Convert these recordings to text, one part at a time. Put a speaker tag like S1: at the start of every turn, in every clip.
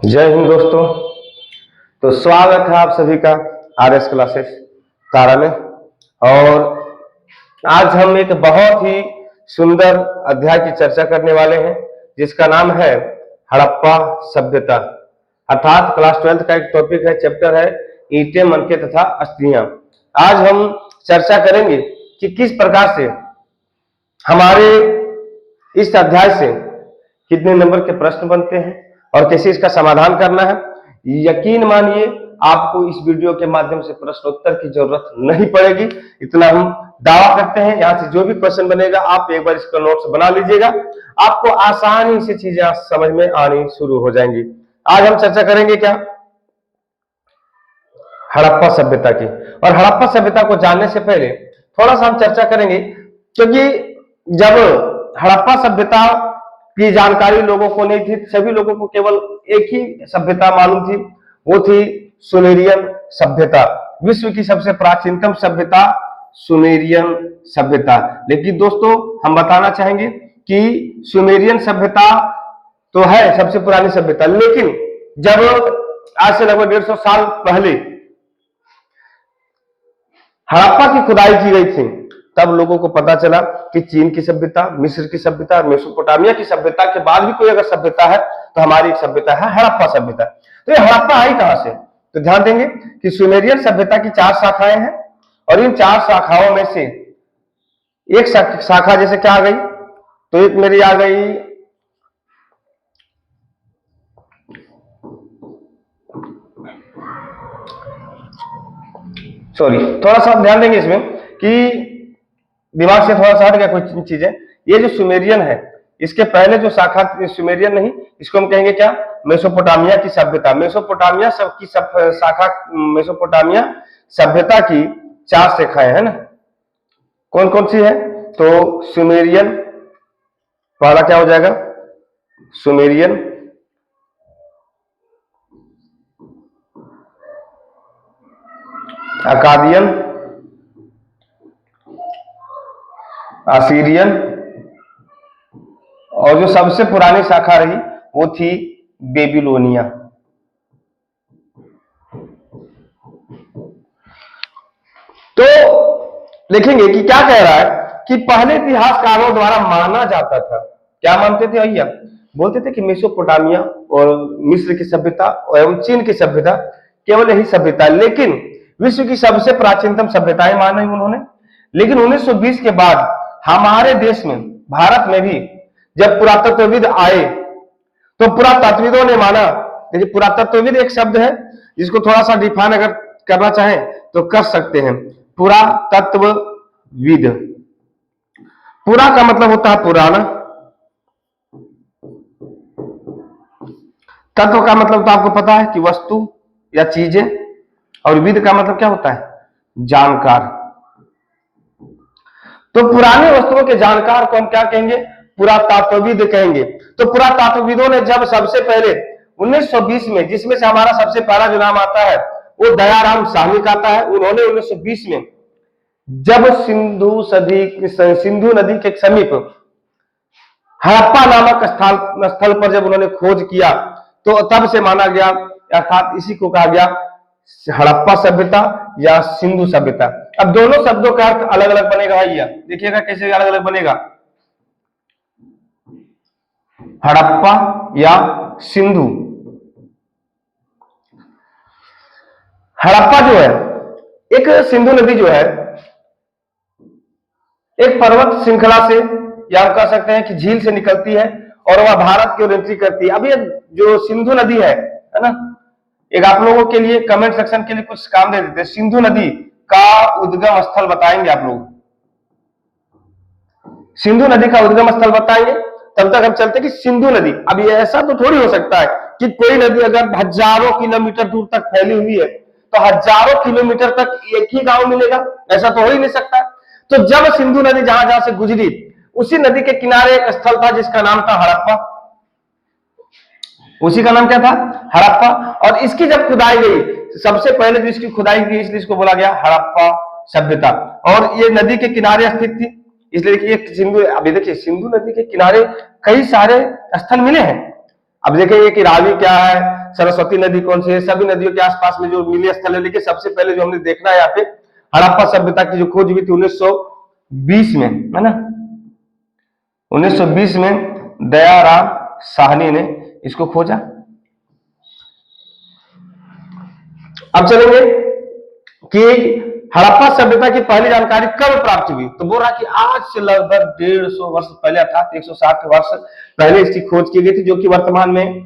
S1: जय हिंद दोस्तों। तो स्वागत है आप सभी का आरएस क्लासेस तारा में। और आज हम एक बहुत ही सुंदर अध्याय की चर्चा करने वाले हैं जिसका नाम है हड़प्पा सभ्यता, अर्थात क्लास 12th का एक टॉपिक है, चैप्टर है ईंटें, मनके तथा अस्थियां। आज हम चर्चा करेंगे कि किस प्रकार से हमारे इस अध्याय से कितने नंबर के प्रश्न बनते हैं और कैसे इसका समाधान करना है। यकीन मानिए आपको इस वीडियो के माध्यम से प्रश्नोत्तर की जरूरत नहीं पड़ेगी, इतना हम दावा करते हैं। यहाँ से जो भी क्वेश्चन बनेगा आप एक बार इसका नोट्स बना लीजिएगा, आपको आसानी से चीजें समझ में आनी शुरू हो जाएंगी। आज हम चर्चा करेंगे क्या, हड़प्पा सभ्यता की। और हड़प्पा सभ्यता को जानने से पहले थोड़ा सा हम चर्चा करेंगे, क्योंकि जब हड़प्पा सभ्यता की जानकारी लोगों को नहीं थी, सभी लोगों को केवल एक ही सभ्यता मालूम थी, वो थी सुमेरियन सभ्यता। विश्व की सबसे प्राचीनतम सभ्यता सुमेरियन सभ्यता। लेकिन दोस्तों हम बताना चाहेंगे कि सुमेरियन सभ्यता तो है सबसे पुरानी सभ्यता, लेकिन जब आज से लगभग 150 साल पहले हड़प्पा की खुदाई की गई थी, तब लोगों को पता चला कि चीन की सभ्यता, मिस्र की सभ्यता, मेसोपोटामिया की सभ्यता के बाद भी कोई अगर सभ्यता है तो हमारी एक सभ्यता है हड़प्पा सभ्यता। तो ये हड़प्पा आई कहां से, तो ध्यान देंगे कि सुमेरियन सभ्यता की 4 शाखाएं हैं और इन 4 शाखाओं में से एक शाखा जैसे क्या आ गई, तो एक मेरी आ गई सॉरी, थोड़ा सा ध्यान देंगे इसमें कि दिमाग से थोड़ा सा हट गया कुछ चीजें। ये जो सुमेरियन है, इसके पहले जो शाखा, सुमेरियन नहीं, इसको हम कहेंगे क्या, मेसोपोटामिया की सभ्यता। मेसोपोटामिया सबकी शाखा, मेसोपोटामिया सभ्यता की 4 शाखाएं है ना, कौन कौन सी है, तो सुमेरियन पहला क्या हो जाएगा, सुमेरियन, अकादियन, असीरियन, और जो सबसे पुरानी शाखा रही वो थी बेबीलोनिया। तो देखेंगे कि क्या कह रहा है कि पहले इतिहासकारों द्वारा माना जाता था, क्या मानते थे भैया, बोलते थे कि मेसोपोटामिया और मिस्र की सभ्यता एवं चीन की सभ्यता केवल यही सभ्यता, लेकिन विश्व की सबसे प्राचीनतम सभ्यताएं मानी उन्होंने। लेकिन 1920 के बाद हमारे देश में, भारत में भी जब पुरातत्वविद आए तो पुरातत्वविदों ने माना, देखिए पुरातत्वविद एक शब्द है जिसको थोड़ा सा डिफाइन अगर करना चाहें तो कर सकते हैं, पुरातत्वविद। पुरा का मतलब होता है पुराना, तत्व का मतलब तो आपको पता है कि वस्तु या चीजें, और विद का मतलब क्या होता है, जानकार। तो पुरानी वस्तुओं के जानकार को हम क्या कहेंगे, पुरातत्वविद कहेंगे। तो पुरातत्वविदों ने जब सबसे पहले 1920 में, जिसमें से हमारा सबसे पहला जो नाम आता है वो दयाराम साहनी आता है, उन्होंने 1920 में जब सिंधु नदी के समीप हड़प्पा नामक स्थल पर जब उन्होंने खोज किया तो तब से माना गया, अर्थात इसी को कहा गया हड़प्पा सभ्यता या सिंधु सभ्यता। अब दोनों शब्दों का अर्थ अलग अलग बनेगा भैया, देखिएगा कैसे अलग अलग बनेगा, हड़प्पा या सिंधु। हड़प्पा जो है, एक सिंधु नदी जो है एक पर्वत श्रृंखला से या हम कह सकते हैं कि झील से निकलती है और वह भारत की ओर एंट्री करती है। अब ये जो सिंधु नदी है ना, एक आप लोगों के लिए कमेंट सेक्शन के लिए कुछ काम दे देते हैं, सिंधु नदी का उद्गम स्थल बताएंगे आप लोग, सिंधु नदी का उद्गम स्थल बताएंगे। तब तक हम चलते कि सिंधु नदी, अब ये ऐसा तो थोड़ी हो सकता है कि कोई नदी अगर हजारों किलोमीटर दूर तक फैली हुई है तो हजारों किलोमीटर तक एक ही गांव मिलेगा, ऐसा तो हो ही नहीं सकता। तो जब सिंधु नदी जहां जहां से गुजरी, उसी नदी के किनारे एक स्थल था जिसका नाम था हड़प्पा, उसी का नाम क्या था, हड़प्पा। और इसकी जब खुदाई गई, सबसे पहले जो इसकी खुदाई की इसलिए इसको बोला गया हड़प्पा सभ्यता, और ये नदी के किनारे स्थित थी, इसलिए कि सिंधु, अभी देखिए सिंधु नदी के किनारे कई सारे स्थल मिले हैं, अब देखेंगे कि रावी क्या है, सरस्वती नदी कौन सी है, सभी नदियों के आसपास में जो मिली स्थल है। लेकिन सबसे पहले जो हमने देखना है यहाँ पे हड़प्पा सभ्यता की जो खोज हुई थी 1920 में, है ना, 1920 में दयाराम साहनी ने इसको खोजा। अब चलेंगे कि हड़प्पा सभ्यता की पहली जानकारी कब प्राप्त हुई, तो बोल रहा कि आज से लगभग 150 वर्ष पहले अर्थात 160 वर्ष पहले इसकी खोज की गई थी, जो कि वर्तमान में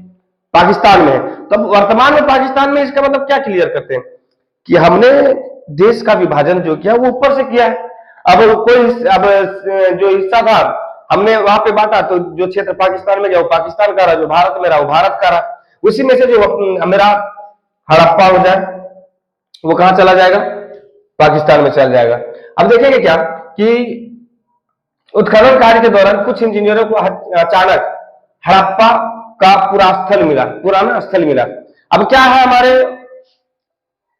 S1: पाकिस्तान में है। तो वर्तमान में पाकिस्तान में इसका मतलब क्या क्लियर करते हैं कि हमने देश का विभाजन जो किया वो ऊपर से किया है। अब जो हिस्सा था हमने वहां पे बांटा, तो जो क्षेत्र पाकिस्तान में गया वो पाकिस्तान का रहा, जो भारत में रहा वो भारत का रहा। उसी में से जो मेरा हड़प्पा हो जाए वो कहां चला जाएगा, पाकिस्तान में चल जाएगा। अब देखेंगे क्या कि उत्खनन कार्य के दौरान कुछ इंजीनियरों को अचानक हड़प्पा का पुराना स्थल मिला। अब क्या है हमारे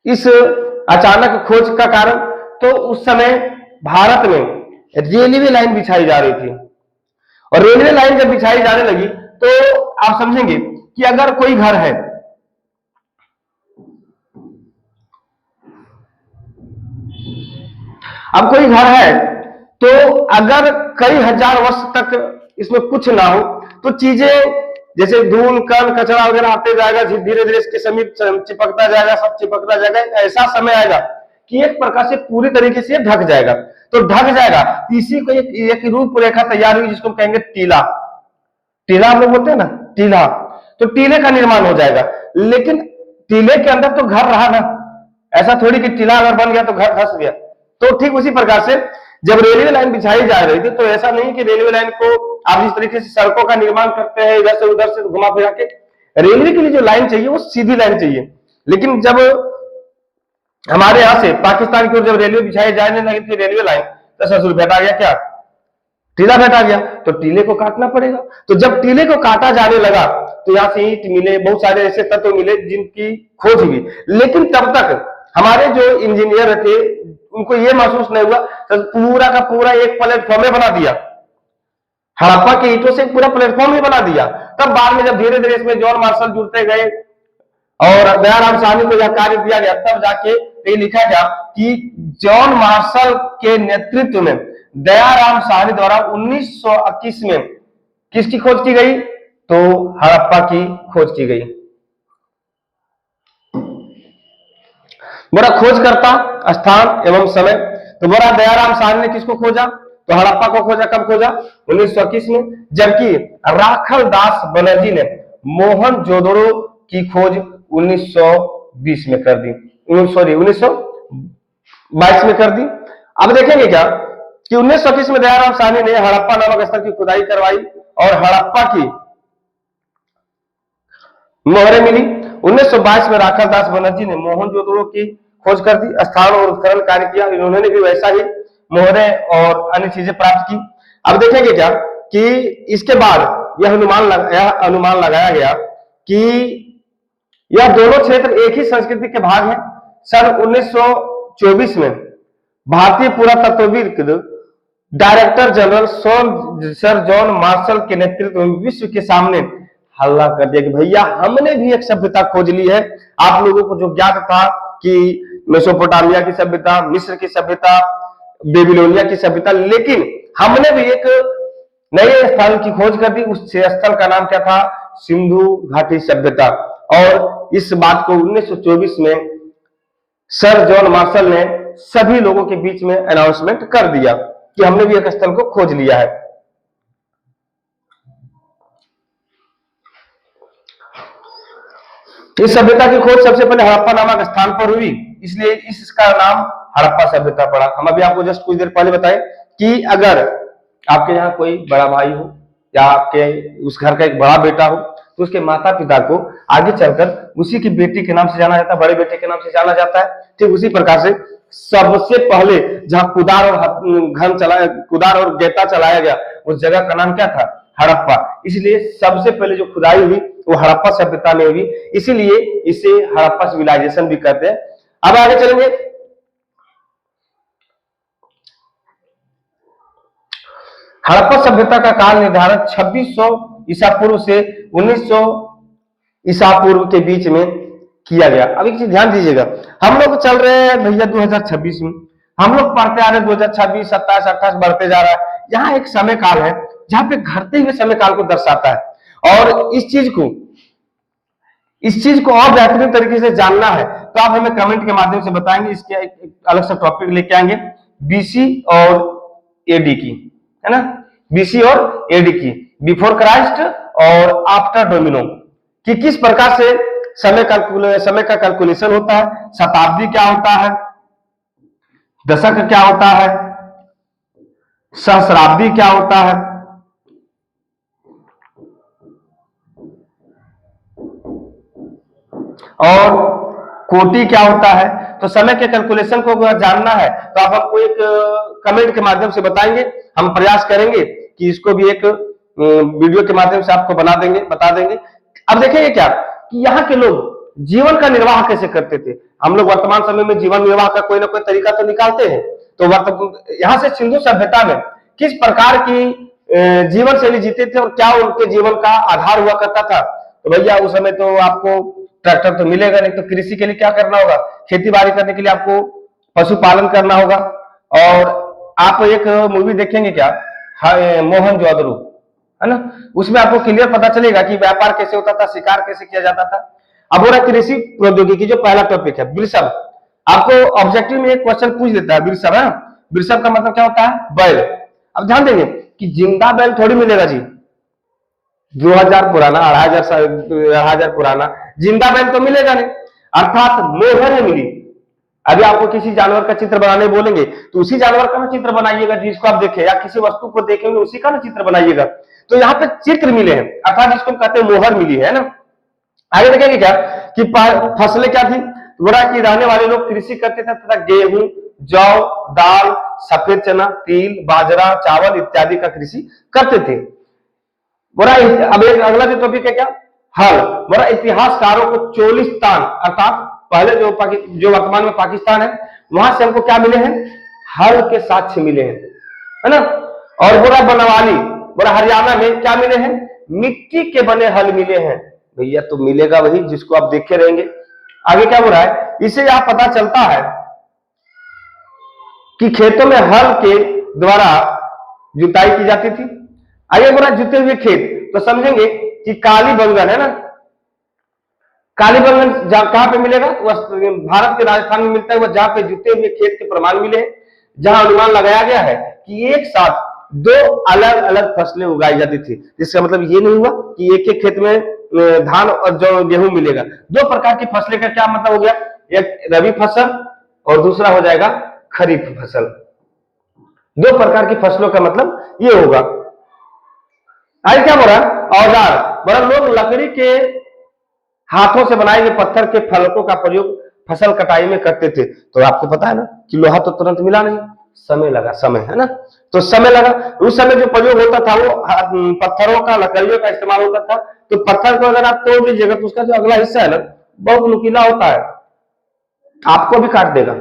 S1: इस अचानक खोज का कारण, तो उस समय भारत में रेलवे लाइन बिछाई जा रही थी, और रेलवे लाइन जब बिछाई जाने लगी तो आप समझेंगे कि अगर कोई घर है, अब कोई घर है तो अगर कई हजार वर्ष तक इसमें कुछ ना हो तो चीजें जैसे धूल कण कचरा वगैरह आते जाएगा, धीरे धीरे इसके समीप चिपकता जाएगा, सब चिपकता जाएगा। ऐसा समय आएगा कि एक प्रकार से पूरी तरीके से ढक जाएगा। तो ढक जाएगा, इसी को एक रूपरेखा तैयार हुई जिसको कहेंगे टीला। टीला हम लोग बोलते हैं ना, टीला। तो टीले का निर्माण हो जाएगा, लेकिन टीले के अंदर तो घर रहा ना, ऐसा थोड़ी कि टीला अगर बन गया तो घर धस गया। तो ठीक उसी प्रकार से जब रेलवे लाइन बिछाई जा रही थी तो ऐसा नहीं कि रेलवे लाइन को आप जिस तरीके से सड़कों का निर्माण करते हैं इधर से उधर से घुमा फिरा के, रेलवे के लिए जो लाइन चाहिए वो सीधी लाइन चाहिए। लेकिन जब हमारे यहां से पाकिस्तान की ओर जब रेलवे बिछाई जाने लगी थी रेलवे लाइन, तो ससुर भेटा गया क्या, टीला भेटा गया। तो टीले को काटना पड़ेगा। तो जब टीले को काटा जाने लगा तो यहाँ से ईंट मिले, बहुत सारे ऐसे तत्व मिले जिनकी खोज हुई। लेकिन तब तक हमारे जो इंजीनियर थे उनको ये महसूस नहीं हुआ, तो पूरा का पूरा एक प्लेटफॉर्म बना दिया, हड़प्पा के ईंटों से पूरा प्लेटफॉर्म ही बना दिया। तब बाद में जब धीरे धीरे इसमें जॉन मार्शल जुड़ते गए और दयाराम साहनी को यह कार्य दिया गया, तब जाके ये लिखा गया कि जॉन मार्शल के नेतृत्व में दयाराम साहनी द्वारा 1921 में किसकी खोज की गई, तो हड़प्पा की खोज की गई। बोला खोजकर्ता, स्थान एवं समय। तो बोला दयाराम साहनी ने किसको खोजा, तो हड़प्पा को खोजा। कब खोजा, 1921 में। जबकि राखल दास बनर्जी ने मोहनजोदड़ो की खोज 1920 में कर दी, 1922 में कर दी। अब देखेंगे क्या कि 1921 में दयाराम साहनी ने हड़प्पा नामक स्थल की खुदाई करवाई और हड़प्पा की मोहरें मिली। 1922 में राखल दास बनर्जी ने मोहनजोदड़ो की खोज कर दी, स्थान और उत्खनन कार्य किया। इन्होंने भी वैसा ही मोहरें और अन्य चीजें प्राप्त की। अब देखेंगे क्या कि इसके बाद यह अनुमान लगाया गया कि यह दोनों क्षेत्र एक ही संस्कृति के भाग हैं। सन 1924 में भारतीय पुरातत्वविद director general sir John Marshall के नेतृत्व में विश्व के सामने हल्ला कर दिया कि भैया हमने भी एक सभ्यता खोज ली है। आप लोगों को जो ज्ञात था कि मेसोपोटामिया की सभ्यता, मिस्र की सभ्यता, बेबीलोनिया की सभ्यता, लेकिन हमने भी एक नए स्थल की खोज कर दी। उस स्थल का नाम क्या था, सिंधु घाटी सभ्यता। और इस बात को 1924 में सर जॉन मार्शल ने सभी लोगों के बीच में अनाउंसमेंट कर दिया कि हमने भी एक स्थल को खोज लिया है। इस सभ्यता की खोज सबसे पहले हड़प्पा नामक स्थान पर हुई, इसलिए इसका नाम हड़प्पा सभ्यता पड़ा। हम अभी आपको जस्ट कुछ देर पहले बताए कि अगर आपके यहाँ कोई बड़ा भाई हो या आपके उस घर का एक बड़ा बेटा हो तो उसके माता पिता को आगे चलकर उसी की बेटी के नाम से जाना जाता है, बड़े बेटे के नाम से जाना जाता है। ठीक उसी प्रकार से सबसे पहले जहां कुदार और गेता चलाया गया उस जगह का नाम क्या था, हड़प्पा। इसलिए सबसे पहले जो खुदाई हुई वो हड़प्पा सभ्यता में हुई, इसीलिए इसे हड़प्पा सिविलाइजेशन भी कहते हैं। अब आगे चलेंगे। हड़प्पा सभ्यता का काल निर्धारण 2600 ईसा पूर्व से ईसा पूर्व के बीच में किया गया। अब एक चीज ध्यान दीजिएगा, हम लोग चल रहे हैं भैया 2026 में, हम लोग पढ़ते आ रहे हैं 2026, 27, 28 बढ़ते जा रहा है। यहाँ एक समय काल है जहां पे घटते हुए समय काल को दर्शाता है, और इस चीज को और बेहतरीन तरीके से जानना है तो आप हमें कमेंट के माध्यम से बताएंगे। इसके एक अलग सा टॉपिक लेके आएंगे, बीसी और एडी की, है ना, बीसी और एडी की, बिफोर क्राइस्ट और आफ्टर डोमिनो, कि किस प्रकार से समय का कैलकुलेशन होता है, शताब्दी क्या होता है, दशक क्या होता है, सहस्राब्दी क्या होता है, और कोटि क्या होता है। तो समय के कैलकुलेशन को अगर जानना है तो आप हमको एक कमेंट के माध्यम से बताएंगे, हम प्रयास करेंगे कि इसको भी एक वीडियो के माध्यम से आपको बता देंगे। अब देखेंगे क्या कि यहाँ के लोग जीवन का निर्वाह कैसे करते थे। हम लोग वर्तमान समय में जीवन निर्वाह का कोई ना कोई तरीका तो निकालते हैं, तो यहाँ से सिंधु सभ्यता में किस प्रकार की जीवन शैली जीते थे और क्या उनके जीवन का आधार हुआ करता था। तो भैया उस समय तो आपको ट्रैक्टर तो मिलेगा नहीं, तो कृषि के लिए क्या करना होगा, खेती बाड़ी करने के लिए आपको पशुपालन करना होगा। और आप एक मूवी देखेंगे क्या, मोहनजोदड़ो, है ना, उसमें आपको क्लियर पता चलेगा कि व्यापार कैसे होता था, शिकार कैसे किया जाता था। अब हो रहा कृषि प्रौद्योगिकी, जो पहला टॉपिक है वृषभ, आपको ऑब्जेक्टिव में एक क्वेश्चन पूछ देता है वृषभ, है वृषभ का मतलब क्या होता है, बैल। अब ध्यान देंगे कि जिंदा बैल थोड़ी मिलेगा जी, 2000 पुराना, 2500 पुराना जिंदा बैल तो मिलेगा नहीं, अर्थात मोहर है मिली। अभी आपको किसी जानवर का चित्र बनाने बोलेंगे तो उसी जानवर का ना चित्र बनाइएगा जिसको आप देखें, या किसी वस्तु को देखेंगे उसी का ना चित्र बनाइएगा। तो यहाँ पे चित्र मिले हैं, अर्थात जिसको कहते हैं मोहर मिली है ना। आगे देखेंगे क्या कि फसलें क्या थी, बोला कि रहने वाले लोग कृषि करते थे तथा गेहूं, जौ, दाल, सफेद चना, तिल, बाजरा, चावल इत्यादि का कृषि करते थे। बोला अब एक अगला जो टॉपिक है क्या, हल। बोला इतिहासकारों को चोलिस्तान, अर्थात पहले जो वर्तमान में पाकिस्तान है, वहां से हमको क्या मिले हैं, हल के साक्ष्य मिले हैं, है ना। और बोला बनवाली, बोला हरियाणा में क्या मिले हैं, मिट्टी के बने हल मिले हैं। भैया तो मिलेगा वही जिसको आप देखे रहेंगे। आगे क्या बोल रहा है, इससे यह पता चलता है कि खेतों में हल के द्वारा जुताई की जाती थी। आगे बोला जुते हुए खेत, तो समझेंगे कि काली बंगन, है ना, काली बंगन कहां पे मिलेगा, भारत के राजस्थान में मिलता है, वह जहां पे जुते हुए खेत के प्रमाण मिले, जहां अनुमान लगाया गया है कि एक साथ दो अलग अलग फसलें उगाई जाती थी। इसका मतलब ये नहीं हुआ कि एक एक खेत में धान और जो गेहूं मिलेगा। दो प्रकार की फसलें का क्या मतलब हो गया, एक रबी फसल और दूसरा हो जाएगा खरीफ फसल। दो प्रकार की फसलों का मतलब ये होगा। आगे क्या बोला, औजार, बोला लोग लकड़ी के हाथों से बनाए गए पत्थर के फलकों का प्रयोग फसल कटाई में करते थे। तो आपको पता है ना कि लोहा तो तुरंत मिला नहीं, समय लगा, समय, है ना, तो समय लगा। उस समय जो प्रयोग होता था वो पत्थरों का, लकड़ियों का इस्तेमाल होता था। तो पत्थर को अगर आप तोड़ दीजिएगा तो उसका जो अगला हिस्सा है ना बहुत नुकीला होता है, आपको भी काट देगा।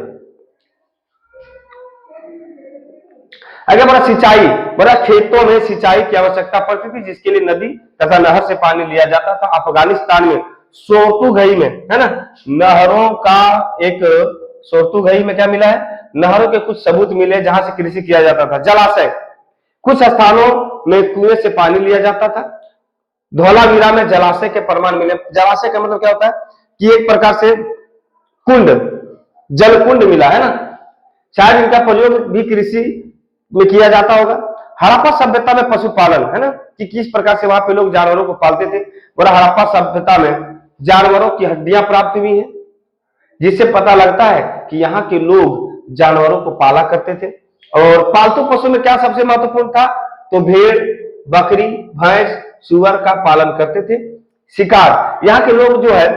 S1: अगर बड़ा सिंचाई, बड़ा खेतों में सिंचाई की आवश्यकता पड़ती थी जिसके लिए नदी तथा नहर से पानी लिया जाता था। अफगानिस्तान में सोर्तुगई में, है ना, नहरों का एक, सोर्तुगई में क्या मिला है, नहरों के कुछ सबूत मिले जहां से कृषि किया जाता था। जलाशय, कुछ स्थानों में कुएं से पानी लिया जाता था। धौलावीरा में जलाशय के प्रमाण मिले। जलाशय का मतलब क्या होता है कि एक प्रकार से कुंड, जल कुंड मिला, है ना, शायद इनका प्रयोग भी कृषि में किया जाता होगा। हड़प्पा सभ्यता में पशुपालन, है ना, कि किस प्रकार से वहां पे लोग जानवरों को पालते थे। और हड़प्पा सभ्यता में जानवरों की हड्डियां प्राप्त हुई हैं, जिससे पता लगता है कि यहाँ के लोग जानवरों को पाला करते थे। और पालतू पशु में क्या सबसे महत्वपूर्ण था, तो भेड़, बकरी, भैंस, सुअर का पालन करते थे। शिकार, यहाँ के लोग जो है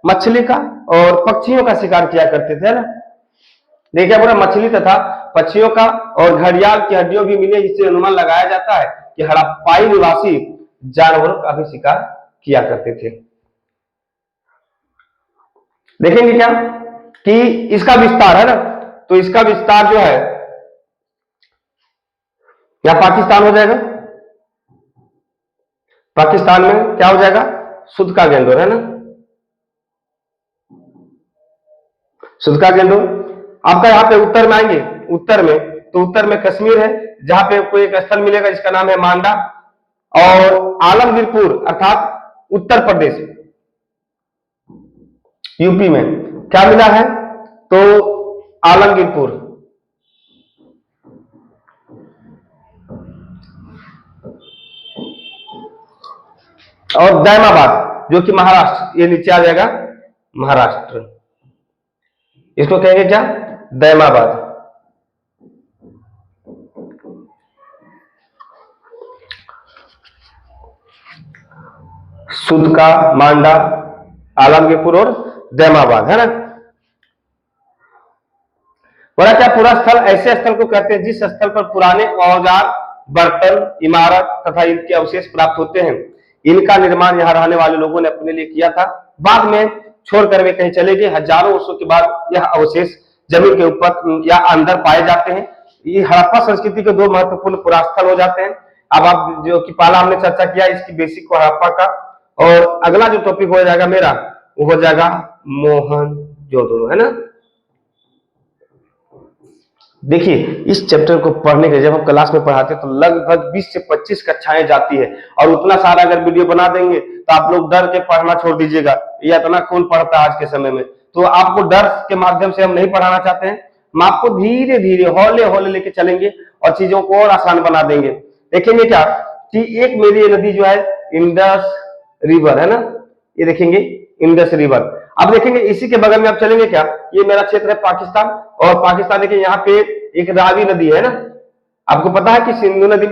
S1: मछली का और पक्षियों का शिकार किया करते थे, है ना। देखिए पूरा मछली तथा पक्षियों का और घड़ियाल की हड्डियों भी मिली, जिससे अनुमान लगाया जाता है कि हड़प्पाई निवासी जानवरों का भी शिकार किया करते थे। देखेंगे क्या कि इसका विस्तार, है ना, तो इसका विस्तार जो है या पाकिस्तान हो जाएगा, पाकिस्तान में क्या हो जाएगा, शुद्ध का गेंदोर, है ना, सुदका गेंडो। आपका यहाँ पे उत्तर में आएंगे, उत्तर में तो उत्तर में कश्मीर है, जहां पे कोई एक स्थल मिलेगा जिसका नाम है मांडा। और आलमगीरपुर अर्थात उत्तर प्रदेश, यूपी में क्या मिला है, तो आलमगीरपुर। और दैमाबाद जो कि महाराष्ट्र, ये नीचे आ जाएगा महाराष्ट्र, इसको कहेंगे क्या, दैमाबाद। सुदका, मांडा, आलमगीरपुर और दैमाबाद, है ना। बोला क्या, पूरा स्थल ऐसे स्थल को कहते हैं जिस स्थल पर पुराने औजार, बर्तन, इमारत तथा इनके अवशेष प्राप्त होते हैं। इनका निर्माण यहाँ रहने वाले लोगों ने अपने लिए किया था, बाद में छोड़कर वे कहीं चले गए। हजारों वर्षों के बाद यह अवशेष जमीन के ऊपर या अंदर पाए जाते हैं। ये हड़प्पा संस्कृति के दो महत्वपूर्ण पुरास्थल हो जाते हैं। अब आप जो कि पहला हमने चर्चा किया इसकी बेसिक को हड़प्पा का, और अगला जो टॉपिक हो जाएगा मेरा वो हो जाएगा मोहनजोदड़ो, है ना। देखिए इस चैप्टर को पढ़ने के जब हम क्लास में पढ़ाते हैं तो लगभग 20 से 25 कक्षाएं जाती है, और उतना सारा अगर वीडियो बना देंगे तो आप लोग डर के पढ़ना छोड़ दीजिएगा, ये इतना कौन पढ़ता है आज के समय में। तो आपको डर के माध्यम से हम नहीं पढ़ाना चाहते हैं, हम आपको धीरे धीरे हौले हौले लेके चलेंगे और चीजों को और आसान बना देंगे। देखेंगे क्या कि एक मेरी नदी जो है इंडस रिवर, है ना, ये देखेंगे इंडस रिवर। अब देखेंगे इसी के बगल में आप चलेंगे क्या, ये मेरा क्षेत्र है पाकिस्तान, और पाकिस्तान देखिए यहाँ पे एक रावी नदी है ना। आपको पता है कि सिंधु नदी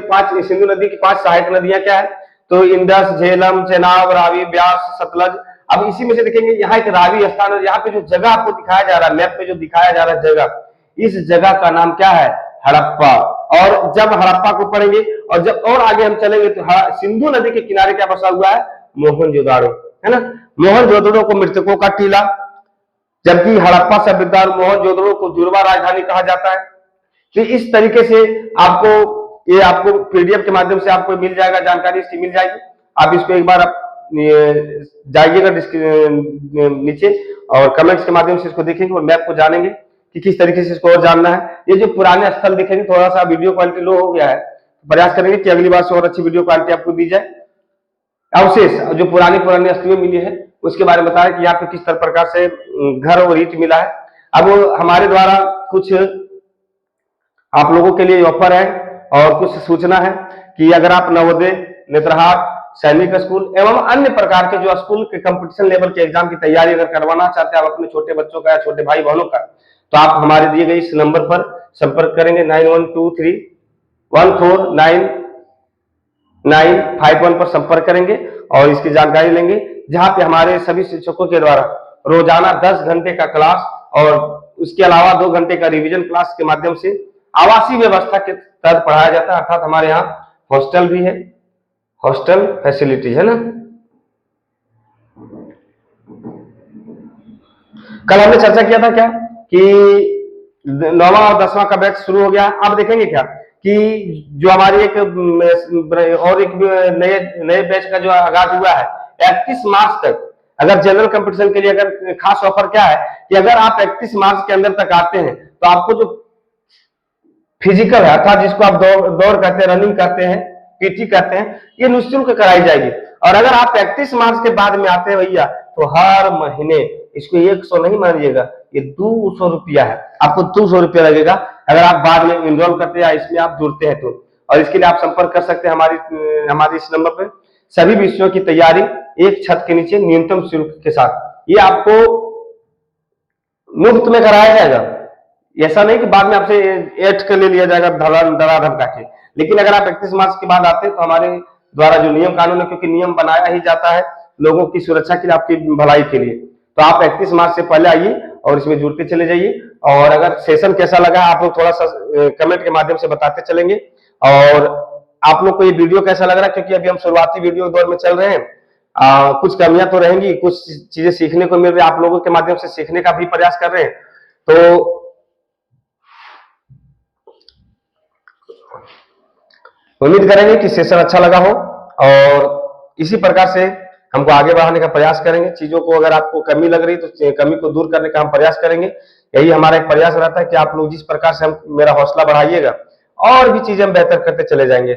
S1: की 5 सहायक नदियां क्या है, तो इंडस, झेलम, चेनाब, रावी, ब्यास, सतलज। अब इसी में से देखेंगे यहाँ एक रावी स्थान है, यहाँ पे जो जगह आपको दिखाया जा रहा है मैप में, जो दिखाया जा रहा है जगह, इस जगह का नाम क्या है, हड़प्पा। और जब हड़प्पा को पढ़ेंगे और जब और आगे हम चलेंगे तो सिंधु नदी के किनारे क्या बसा हुआ है, मोहनजोदाड़ो, है ना। मोहनजोदड़ो को मृतकों का टीला, जबकि हड़प्पा सभ्यता और मोहनजोदड़ो को जुड़वा राजधानी कहा जाता है। तो इस तरीके से आपको पीडीएफ के माध्यम से आपको मिल जाएगा, जानकारी इसकी मिल जाएगी। आप इसको एक बार जाइएगा नीचे और कमेंट्स के माध्यम से इसको देखेंगे और मैप को जानेंगे कि किस तरीके से इसको और जानना है। ये जो पुराने स्थल दिखेंगे, थोड़ा सा वीडियो क्वालिटी लो हो गया है, प्रयास करेंगे कि अगली बार से और अच्छी वीडियो क्वालिटी आपको दी जाए। अवशेष जो पुरानी अस्थियां मिली है उसके बारे में बताया कि यहाँ पे किस तरह प्रकार से घर और ईंट मिला है। अब हमारे द्वारा कुछ आप लोगों के लिए ऑफर है और कुछ सूचना है कि अगर आप नवोदय, नेत्रहाट, सैनिक स्कूल एवं अन्य प्रकार के जो स्कूल के कंपटीशन लेवल के एग्जाम की तैयारी अगर करवाना चाहते हैं आप अपने छोटे बच्चों का या छोटे भाई बहनों का, तो आप हमारे दिए गए इस नंबर पर संपर्क करेंगे 9123144951 पर संपर्क करेंगे और इसकी जानकारी लेंगे, जहां पे हमारे सभी शिक्षकों के द्वारा रोजाना 10 घंटे का क्लास और उसके अलावा 2 घंटे का रिवीजन क्लास के माध्यम से आवासीय व्यवस्था के तहत पढ़ाया जाता है। अर्थात हमारे यहाँ हॉस्टल भी है, हॉस्टल फैसिलिटीज है ना। कल हमने चर्चा किया था क्या कि 9वां और 10वां का बैच शुरू हो गया। आप देखेंगे क्या कि जो हमारी एक नए बैच का जो आगाज हुआ है 31 मार्च तक। अगर जनरल कंपटीशन के लिए अगर खास ऑफर क्या है कि अगर आप 31 मार्च के अंदर तक आते हैं तो आपको जो फिजिकल है अर्थात जिसको आप दौड़ कहते हैं, रनिंग कहते हैं, पीटी कहते हैं, ये निःशुल्क कराई जाएगी। और अगर आप 31 मार्च के बाद में आते हैं भैया तो हर महीने इसको 100 नहीं मानिएगा, ये 200 रुपया है, आपको 200 रुपया लगेगा अगर आप बाद में इनरोल करते हैं या इसमें आप जुड़ते हैं तो। और इसके लिए आप संपर्क कर सकते हैं हमारी इस नंबर पे। सभी विषयों की तैयारी एक छत के नीचे न्यूनतम शुल्क के साथ, ये आपको मुफ्त में कराया जाएगा। ऐसा नहीं कि बाद में आपसे ऐड कर ले लिया जाएगा धड़ाधड़ करके। लेकिन अगर आप 31 मार्च के बाद आते हैं तो हमारे द्वारा जो नियम कानून है, क्योंकि नियम बनाया ही जाता है लोगों की सुरक्षा के लिए, आपकी भलाई के लिए, तो आप 31 मार्च से पहले आइए और इसमें जुड़ते चले जाइए। और अगर सेशन कैसा लगा आप लोग थोड़ा सा कमेंट के माध्यम से बताते चलेंगे। और आप लोग को ये वीडियो कैसा लग रहा है, क्योंकि अभी हम शुरुआती वीडियो दौर में चल रहे हैं, कुछ कमियां तो रहेंगी, कुछ चीजें सीखने को मिल रही है, आप लोगों के माध्यम से सीखने का भी प्रयास कर रहे हैं। तो उम्मीद करेंगे कि सेशन अच्छा लगा हो और इसी प्रकार से हमको आगे बढ़ाने का प्रयास करेंगे। चीजों को अगर आपको कमी लग रही तो कमी को दूर करने का हम प्रयास करेंगे। यही हमारा एक प्रयास रहता है कि आप लोग जिस प्रकार से हम मेरा हौसला बढ़ाइएगा और भी चीजें हम बेहतर करते चले जाएंगे।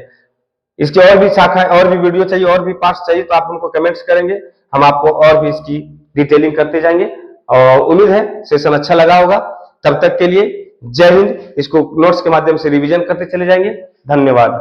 S1: इसके और भी शाखा और भी वीडियो चाहिए, और भी पार्ट्स चाहिए तो आप हमको कमेंट्स करेंगे, हम आपको और भी इसकी डिटेलिंग करते जाएंगे। और उम्मीद है सेशन अच्छा लगा होगा। तब तक के लिए जय हिंद। इसको नोट्स के माध्यम से रिवीजन करते चले जाएंगे। धन्यवाद।